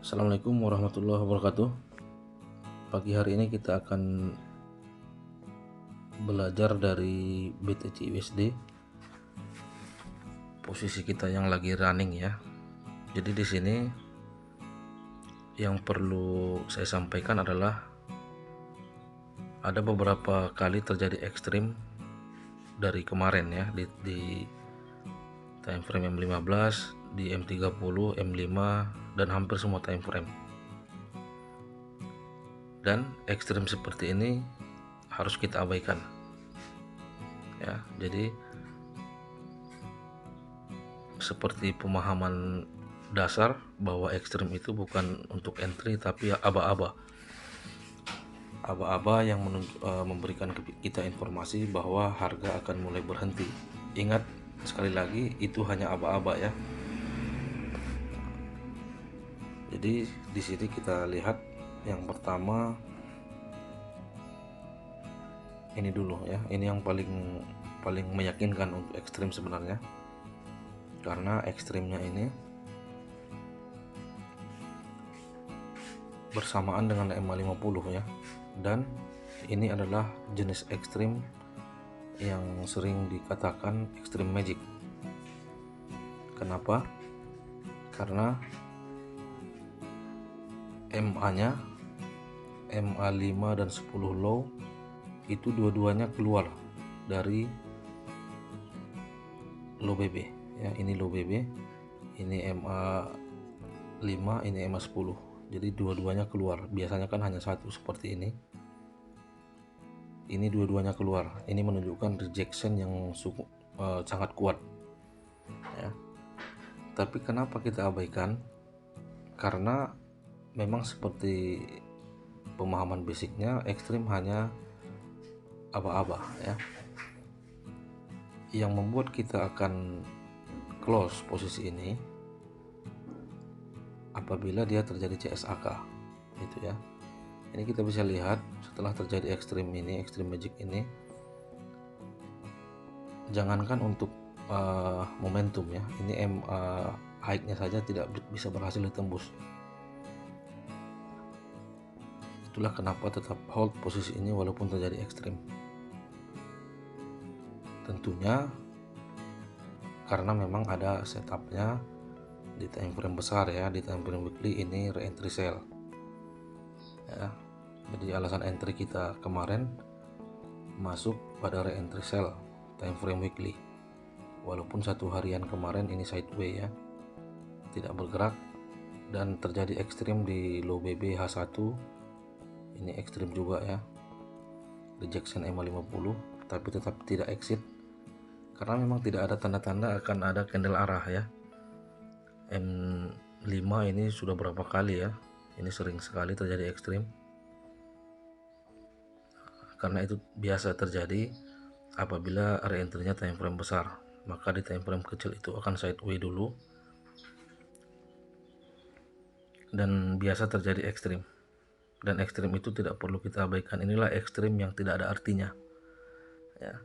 Assalamualaikum warahmatullahi wabarakatuh. Pagi hari ini kita akan belajar dari BTC USD. Posisi kita yang lagi running ya. Jadi di sini yang perlu saya sampaikan adalah ada beberapa kali terjadi ekstrim dari kemarin ya di time frame M15, di M30, M5 dan hampir semua time frame. Dan ekstrim seperti ini harus kita abaikan. Ya, jadi seperti pemahaman dasar bahwa ekstrim itu bukan untuk entry tapi aba-aba yang memberikan kita informasi bahwa harga akan mulai berhenti. Ingat sekali lagi, itu hanya aba-aba ya. Jadi di sini kita lihat yang pertama ini dulu ya. Ini yang paling meyakinkan untuk ekstrim sebenarnya, karena ekstrimnya ini bersamaan dengan M50 ya, dan ini adalah jenis ekstrim yang sering dikatakan ekstrim magic. Kenapa? Karena MA-nya, MA5 dan 10 low itu dua-duanya keluar dari low BB ya. Ini low BB, ini MA5, ini MA10. Jadi dua-duanya keluar. Biasanya kan hanya satu seperti ini. Ini dua-duanya keluar. Ini menunjukkan rejection yang sangat kuat ya. Tapi kenapa kita abaikan? Karena memang seperti pemahaman basicnya, ekstrim hanya aba-aba ya. Yang membuat kita akan close posisi ini apabila dia terjadi CSAK gitu ya. Ini kita bisa lihat setelah terjadi ekstrim ini, ekstrim magic ini, jangankan untuk momentum ya, ini high-nya saja tidak bisa berhasil ditembus. Itulah kenapa tetap hold posisi ini walaupun terjadi ekstrim. Tentunya karena memang ada setupnya di time frame besar ya. Di time frame weekly ini re-entry sell ya. Jadi alasan entry kita kemarin masuk pada re-entry sell time frame weekly, walaupun satu harian kemarin ini sideway ya, tidak bergerak dan terjadi ekstrim di low BB H1. Ini ekstrim juga ya, rejection MA50, tapi tetap tidak exit karena memang tidak ada tanda-tanda akan ada candle arah ya. M5 ini sudah berapa kali ya, ini sering sekali terjadi ekstrim, karena itu biasa terjadi apabila re-entry-nya time frame besar. Maka di time frame kecil itu akan sideway dulu dan biasa terjadi ekstrim. Dan ekstrim itu tidak perlu kita abaikan. Inilah ekstrim yang tidak ada artinya ya.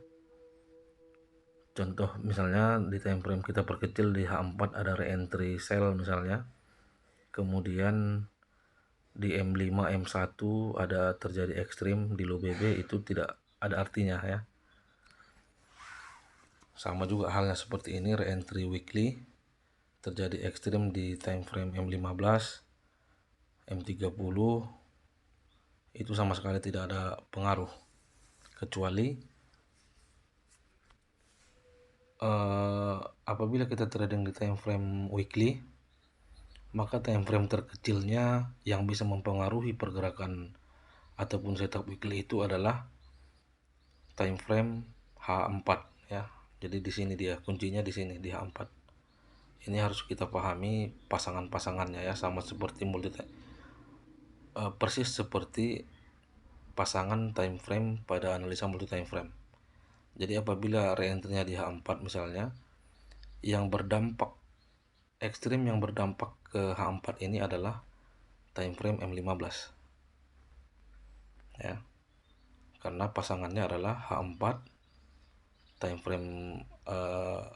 Contoh misalnya di time frame kita perkecil di H4 ada re-entry sell misalnya, kemudian di M5 M1 ada terjadi ekstrim di low BB, itu tidak ada artinya ya. Sama juga halnya seperti ini, re-entry weekly terjadi ekstrim di time frame M15, M30, itu sama sekali tidak ada pengaruh, kecuali apabila kita trading di time frame weekly, maka time frame terkecilnya yang bisa mempengaruhi pergerakan ataupun setup weekly itu adalah time frame H4 ya. Jadi di sini dia kuncinya, di sini di H4. Ini harus kita pahami pasangan-pasangannya ya, sama seperti persis seperti pasangan time frame pada analisa multi time frame. Jadi apabila re-entry-nya di H4 misalnya, yang berdampak ekstrim yang berdampak ke H4 ini adalah time frame M15 ya, karena pasangannya adalah H4 time frame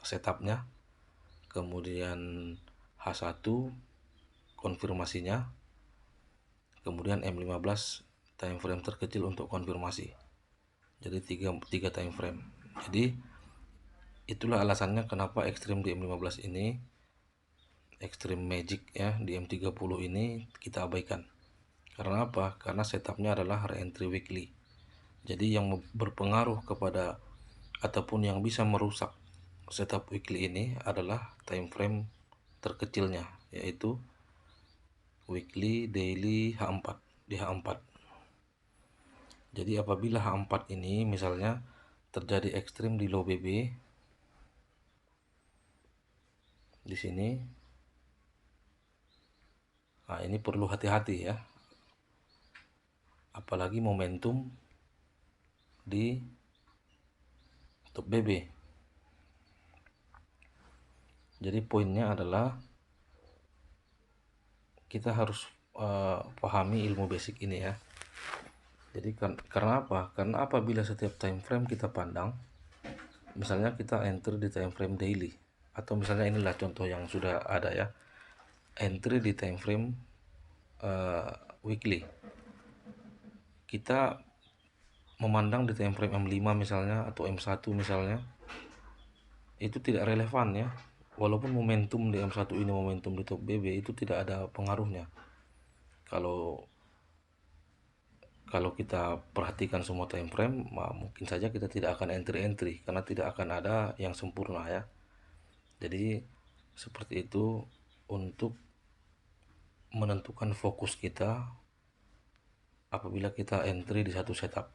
setupnya, kemudian H1 konfirmasinya, kemudian M15 time frame terkecil untuk konfirmasi. Jadi tiga time frame. Jadi itulah alasannya kenapa ekstrim di M15 ini, ekstrim magic ya, di M30 ini kita abaikan. Karena apa? Karena setupnya adalah re-entry weekly. Jadi yang berpengaruh kepada ataupun yang bisa merusak setup weekly ini adalah time frame terkecilnya, yaitu weekly, daily, H4 di H4. Jadi apabila H4 ini misalnya terjadi ekstrim di low BB di sini, nah ini perlu hati-hati ya, apalagi momentum di top BB. Jadi poinnya adalah kita harus pahami ilmu basic ini ya. Jadi karena apa? Karena apabila setiap time frame kita pandang, misalnya kita enter di time frame daily, atau misalnya inilah contoh yang sudah ada ya, entry di time frame weekly. Kita memandang di time frame M5 misalnya atau M1 misalnya, itu tidak relevan ya. Walaupun momentum di M1 ini momentum di top BB itu tidak ada pengaruhnya. Kalau kita perhatikan semua time frame, mungkin saja kita tidak akan entry karena tidak akan ada yang sempurna ya. Jadi seperti itu untuk menentukan fokus kita apabila kita entry di satu setup.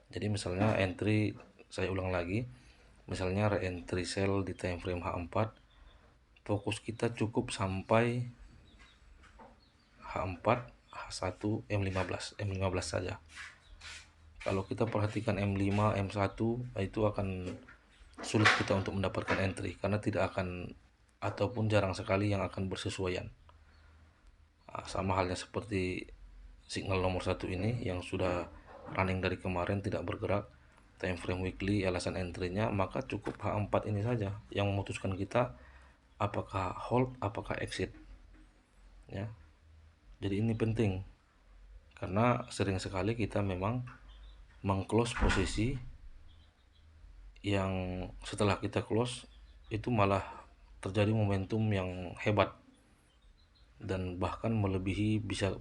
Jadi misalnya entry, saya ulang lagi, misalnya re-entry sell di time frame H4, fokus kita cukup sampai H4, H1, M15 saja. Kalau kita perhatikan M5, M1 itu akan sulit kita untuk mendapatkan entry karena tidak akan ataupun jarang sekali yang akan bersesuaian. Sama halnya seperti signal nomor 1 ini yang sudah running dari kemarin tidak bergerak, time frame weekly alasan entry-nya, maka cukup H4 ini saja yang memutuskan kita apakah hold, apakah exit ya. Jadi ini penting karena sering sekali kita memang mengclose posisi yang setelah kita close itu malah terjadi momentum yang hebat dan bahkan melebihi bisa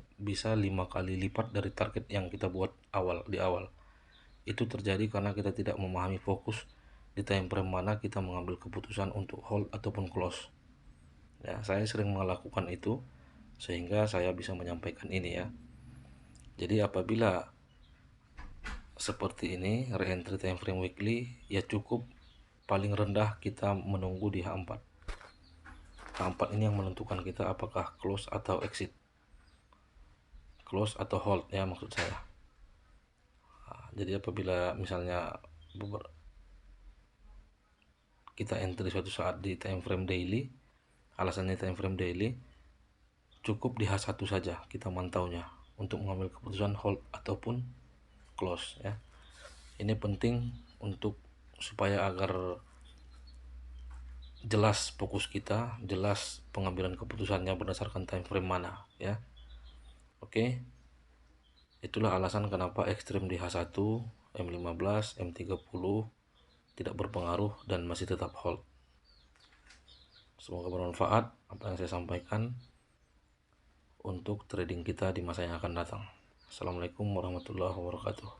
5 kali lipat dari target yang kita buat di awal. Itu terjadi karena kita tidak memahami fokus di time frame mana kita mengambil keputusan untuk hold ataupun close. Ya, saya sering melakukan itu sehingga saya bisa menyampaikan ini ya. Jadi apabila seperti ini re-entry time frame weekly, ya cukup paling rendah kita menunggu di H4. H4 ini yang menentukan kita apakah close atau exit, close atau hold ya maksud saya. Jadi apabila misalnya kita entry suatu saat di time frame daily, alasannya time frame daily, cukup di H1 saja kita mantaunya untuk mengambil keputusan hold ataupun close ya. Ini penting untuk supaya agar jelas fokus kita, jelas pengambilan keputusannya berdasarkan time frame mana ya. Oke. Itulah alasan kenapa ekstrim di H1, M15, M30 tidak berpengaruh dan masih tetap hold. Semoga bermanfaat apa yang saya sampaikan untuk trading kita di masa yang akan datang. Assalamualaikum warahmatullahi wabarakatuh.